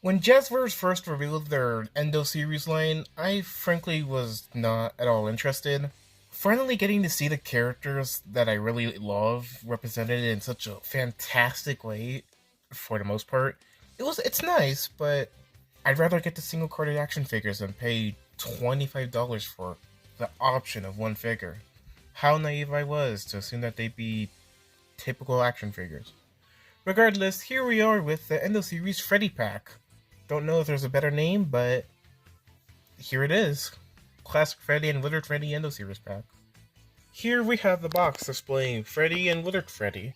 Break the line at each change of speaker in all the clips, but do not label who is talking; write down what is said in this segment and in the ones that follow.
When Jazzverse first revealed their Endo-Series line, I frankly was not at all interested. Finally getting to see the characters that I really love represented in such a fantastic way, for the most part, it's nice, but I'd rather get the single-carded action figures than pay $25 for the option of one figure. How naive I was to assume that they'd be typical action figures. Regardless, here we are with the Endo-Series Freddy pack. Don't know if there's a better name, but here it is. Classic Freddy and Withered Freddy Endo-Series pack. Here we have the box displaying Freddy and Withered Freddy,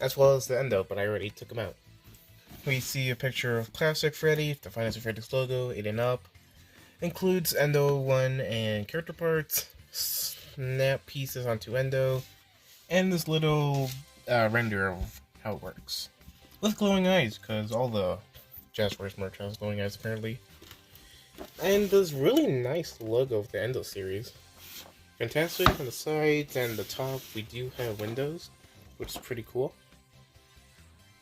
as well as the Endo, but I already took them out. We see a picture of Classic Freddy, the Finest Freddy's logo, 8 and up. Includes Endo 1 and character parts, snap pieces onto Endo, and this little render of how it works. With glowing eyes, because all the Jazzverse merch has glowing eyes apparently. And this really nice logo of the Endo series. Fantastic on the sides and the top. We do have windows, which is pretty cool.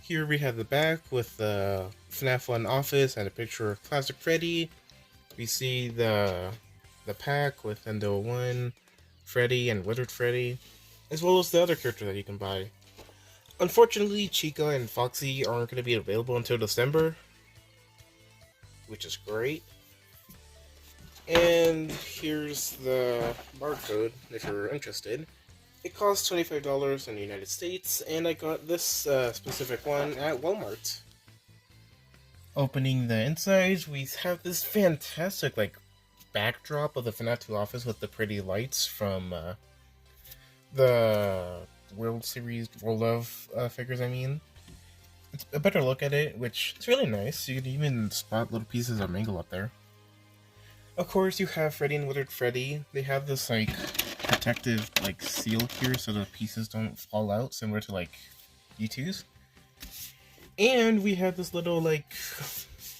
Here we have the back with the FNAF 1 office and a picture of Classic Freddy. We see the pack with Endo 1, Freddy, and Withered Freddy, as well as the other characters that you can buy. Unfortunately, Chica and Foxy aren't going to be available until December, which is great. And here's the barcode if you're interested. It costs $25 in the United States, and I got this specific one at Walmart. Opening the insides, we have this fantastic backdrop of the FNAF 2 office with the pretty lights from the World Series World of figures. It's a better look at it, which is really nice. You can even spot little pieces of Mangle up there. Of course, you have Freddy and Withered Freddy. They have this protective seal here so the pieces don't fall out, similar to U2's. And we have this little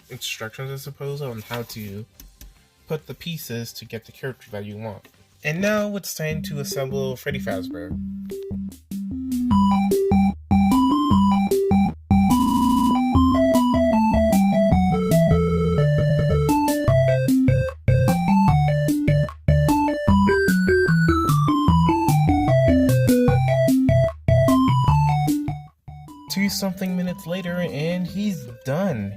instructions, I suppose, on how to put the pieces to get the character that you want. And now it's time to assemble Freddy Fazbear. Something minutes later, and he's done.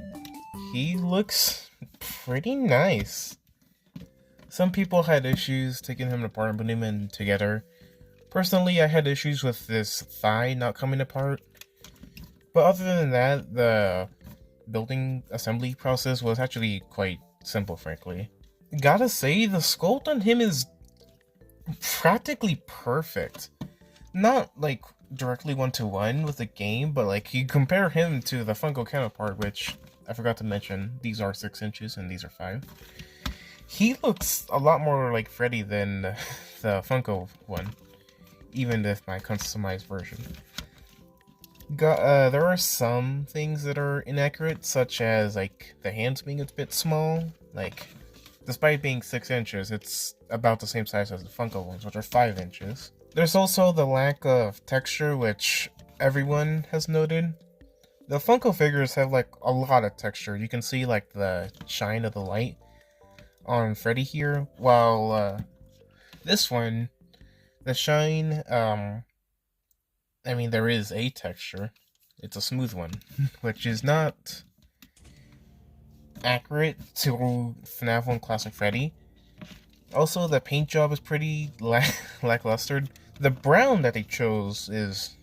He looks pretty nice. Some people had issues taking him apart and putting him together. Personally, I had issues with this thigh not coming apart. But other than that, the building assembly process was actually quite simple, frankly. Gotta say, the sculpt on him is practically perfect. Not directly one-to-one with the game, but you compare him to the Funko counterpart, which I forgot to mention, these are 6 inches and these are 5. He looks a lot more like Freddy than the Funko one, even with my customized version. There are some things that are inaccurate, such as the hands being a bit small. Despite being 6 inches, it's about the same size as the Funko ones, which are 5 inches. There's also the lack of texture, which everyone has noted. The Funko figures have a lot of texture. You can see the shine of the light on Freddy here, while this one, the shine, there is a texture. It's a smooth one, which is not accurate to FNAF 1 Classic Freddy. Also, the paint job is pretty lackluster. The brown that they chose is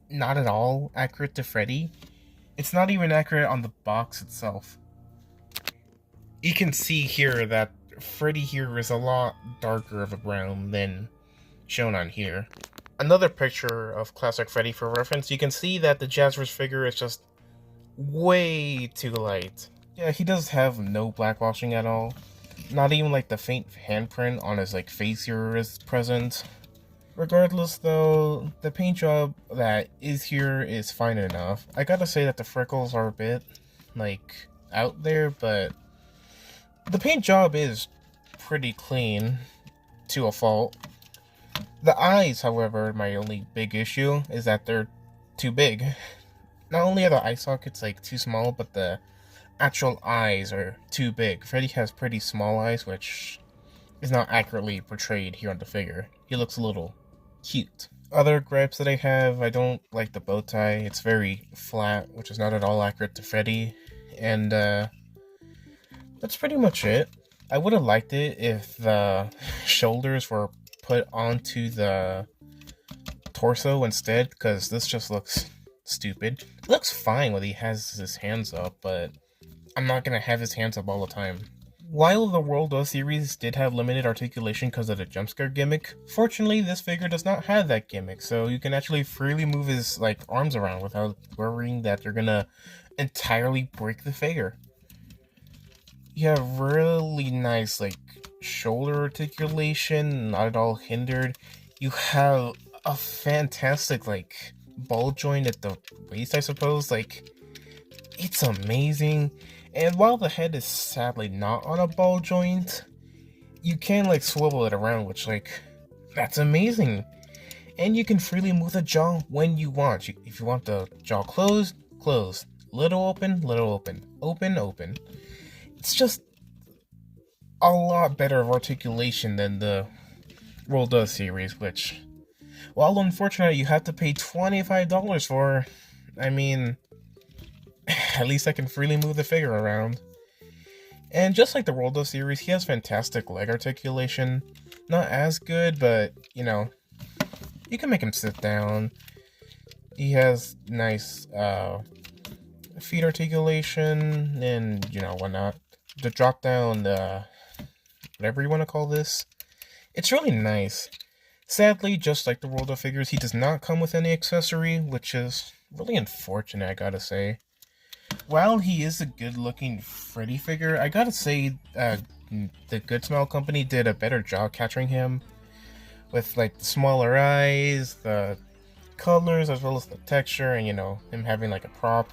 not at all accurate to Freddy. It's not even accurate on the box itself. You can see here that Freddy here is a lot darker of a brown than shown on here. Another picture of Classic Freddy for reference, you can see that the Jazzverse figure is just way too light. Yeah, he does have no blackwashing at all. Not even the faint handprint on his face here is present. Regardless though, the paint job that is here is fine enough. I gotta say that the freckles are a bit out there, but the paint job is pretty clean to a fault. The eyes, however, my only big issue is that they're too big. Not only are the eye sockets too small, but the actual eyes are too big. Freddy has pretty small eyes, which is not accurately portrayed here on the figure. He looks a little cute. Other gripes that I have, I don't like the bow tie. It's very flat, which is not at all accurate to Freddy. And that's pretty much it. I would have liked it if the shoulders were put onto the torso instead, because this just looks stupid. It looks fine when he has his hands up, but I'm not gonna have his hands up all the time. While the World of series did have limited articulation because of the jump scare gimmick, fortunately this figure does not have that gimmick, so you can actually freely move his arms around without worrying that they're gonna entirely break the figure. You have really nice shoulder articulation, not at all hindered. You have a fantastic ball joint at the waist, I suppose. It's amazing. And while the head is sadly not on a ball joint, you can swivel it around, which that's amazing. And you can freely move the jaw when you want. If you want the jaw closed, closed. Little open, open, open. It's just a lot better of articulation than the World of series, which, while unfortunate you have to pay $25 for, I mean, at least I can freely move the figure around. And just like the World of series, he has fantastic leg articulation. Not as good, but, you know, you can make him sit down. He has nice feet articulation and, you know, whatnot. The drop down, whatever you want to call this, it's really nice. Sadly, just like the World of figures, he does not come with any accessory, which is really unfortunate, I gotta say. While he is a good-looking Freddy figure, I gotta say, the Good Smile Company did a better job capturing him with, the smaller eyes, the colors, as well as the texture, and, you know, him having, a prop.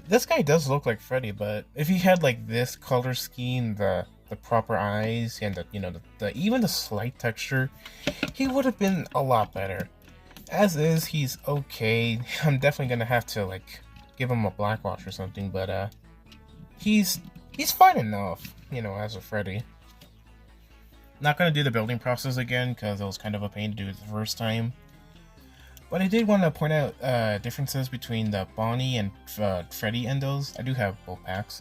This guy does look like Freddy, but if he had, this color scheme, the proper eyes, and, even the slight texture, he would have been a lot better. As is, he's okay. I'm definitely gonna have to, give him a black watch or something, but, he's fine enough, you know, as a Freddy. Not gonna do the building process again, because it was kind of a pain to do it the first time. But I did want to point out differences between the Bonnie and Freddy endos. I do have both packs.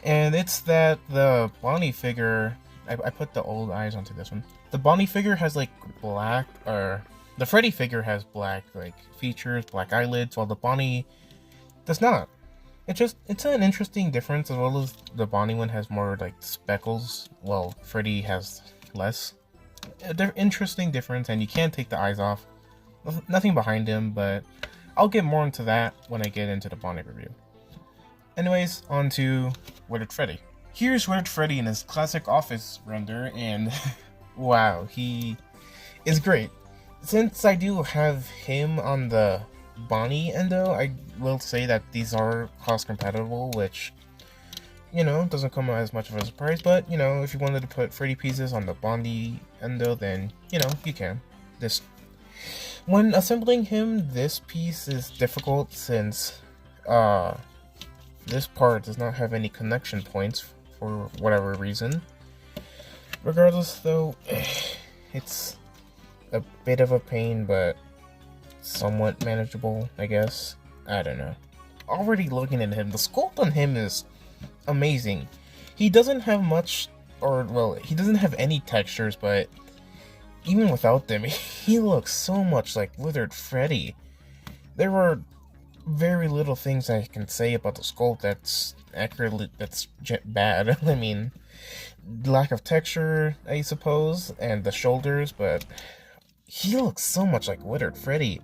And it's that the Bonnie figure, I put the old eyes onto this one. The Bonnie figure has black, or the Freddy figure has black features, black eyelids, while the Bonnie does not. It's an interesting difference, as well as the Bonnie one has more speckles, while Freddy has less. Interesting difference, and you can take the eyes off. Nothing behind him, but I'll get more into that when I get into the Bonnie review. Anyways, on to Withered Freddy. Here's Withered Freddy in his classic office render, and wow, he is great. Since I do have him on the Bonnie endo, I will say that these are cross-compatible, which, you know, doesn't come as much of a surprise, but, you know, if you wanted to put Freddy pieces on the Bonnie endo, then, you know, you can. When assembling him, this piece is difficult since this part does not have any connection points for whatever reason. Regardless, though, it's a bit of a pain, but somewhat manageable, I guess. I don't know. Already looking at him, the sculpt on him is amazing. He doesn't have much, or, well, he doesn't have any textures, but even without them, he looks so much like Withered Freddy. There are very little things I can say about the sculpt that's bad. I mean, lack of texture, I suppose, and the shoulders, but he looks so much like Withered Freddy.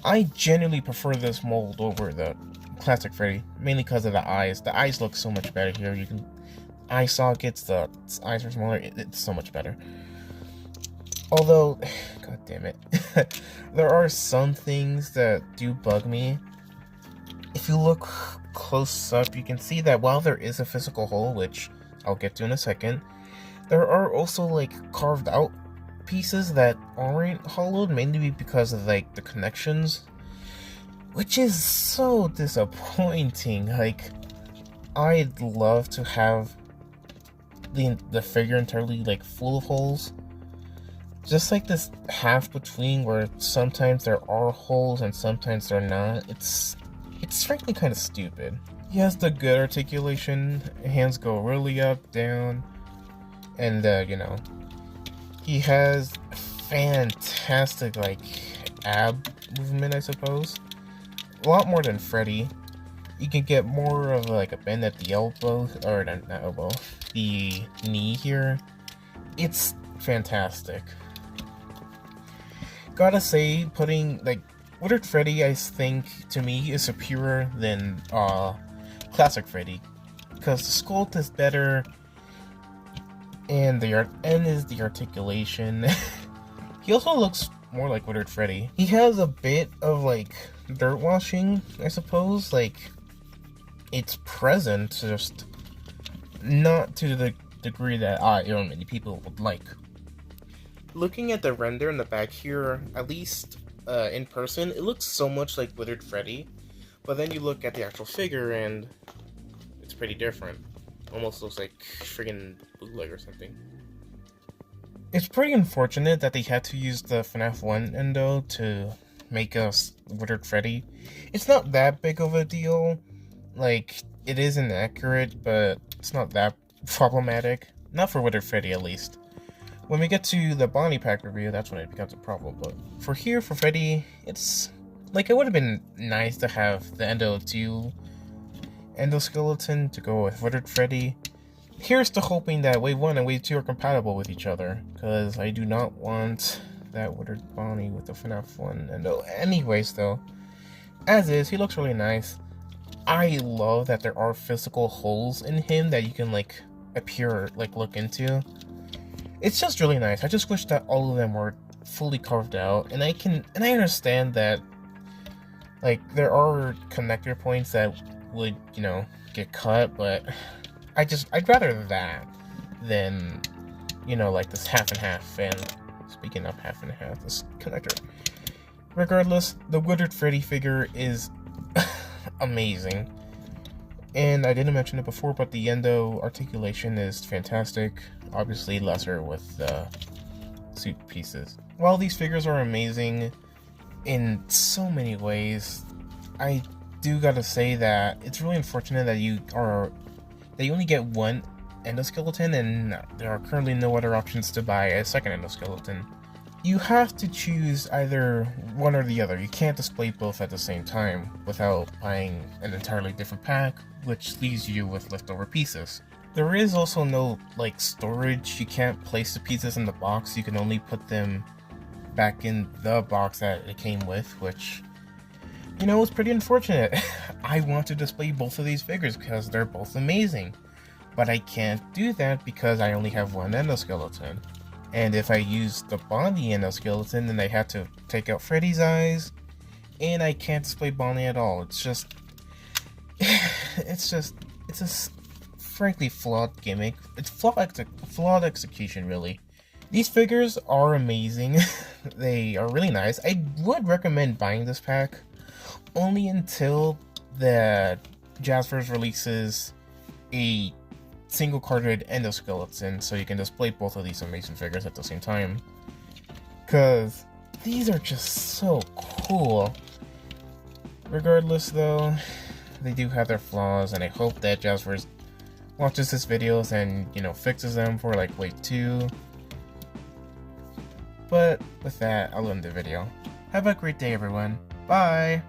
I genuinely prefer this mold over the classic Freddy, mainly because of the eyes. The eyes look so much better here. You can eye sockets, the eyes are smaller. It's so much better. Although, god damn it, there are some things that do bug me. If you look close up, you can see that while there is a physical hole, which I'll get to in a second, there are also carved out pieces that aren't hollowed, mainly because of the connections. which is so disappointing. Like, I'd love to have the figure entirely like full of holes. Just like this half between where sometimes there are holes and sometimes they're not. It's frankly kind of stupid. He has the good articulation, hands go really up, down, and he has fantastic like ab movement, I suppose. A lot more than Freddy. You can get more of like a bend at the elbow, or not elbow, the knee here. It's fantastic. Gotta say, putting like Withered Freddy, I think to me is superior than Classic Freddy, because the sculpt is better, and the articulation. He also looks more like Withered Freddy. He has a bit of like dirt washing, I suppose. Like, it's present, just not to the degree that many people would like. Looking at the render in the back here, at least in person, it looks so much like Withered Freddy, but then you look at the actual figure and it's pretty different. Almost looks like friggin' bootleg or something. It's pretty unfortunate that they had to use the FNAF 1 endo to make us Withered Freddy. It's not that big of a deal. Like, it is inaccurate, but it's not that problematic. Not for Withered Freddy, at least. When we get to the Bonnie Pack review, that's when it becomes a problem. But for Freddy, it's like, it would have been nice to have the Endo 2 endoskeleton to go with Withered Freddy. Here's to hoping that Wave 1 and Wave 2 are compatible with each other, because I do not want that Withered Bonnie with the FNAF 1 Endo. Anyways, though, as is, he looks really nice. I love that there are physical holes in him that you can like look into. It's just really nice. I just wish that all of them were fully carved out, and I understand that like there are connector points that would, get cut, but I'd rather that than, like this half and half. And speaking of half and half, this connector. Regardless, the Withered Freddy figure is amazing. And I didn't mention it before, but the endo articulation is fantastic. Obviously lesser with the suit pieces. While these figures are amazing in so many ways, I do gotta say that it's really unfortunate that you only get one endoskeleton and there are currently no other options to buy a second endoskeleton. You have to choose either one or the other. You can't display both at the same time without buying an entirely different pack, which leaves you with leftover pieces. There is also no like storage. You can't place the pieces in the box. You can only put them back in the box that it came with, which, is pretty unfortunate. I want to display both of these figures because they're both amazing, but I can't do that because I only have one endoskeleton. And if I use the Bonnie endoskeleton, then I have to take out Freddy's eyes, and I can't display Bonnie at all. It's a frankly flawed gimmick. It's flawed execution, really. These figures are amazing. They are really nice. I would recommend buying this pack only until the Jazzverse releases a single carded endoskeleton, so you can display both of these amazing figures at the same time, because these are just so cool. Regardless, though, they do have their flaws, and I hope that Jazzverse watches this videos and fixes them for like Wave 2. But with that, I'll end the video. Have a great day, everyone. Bye.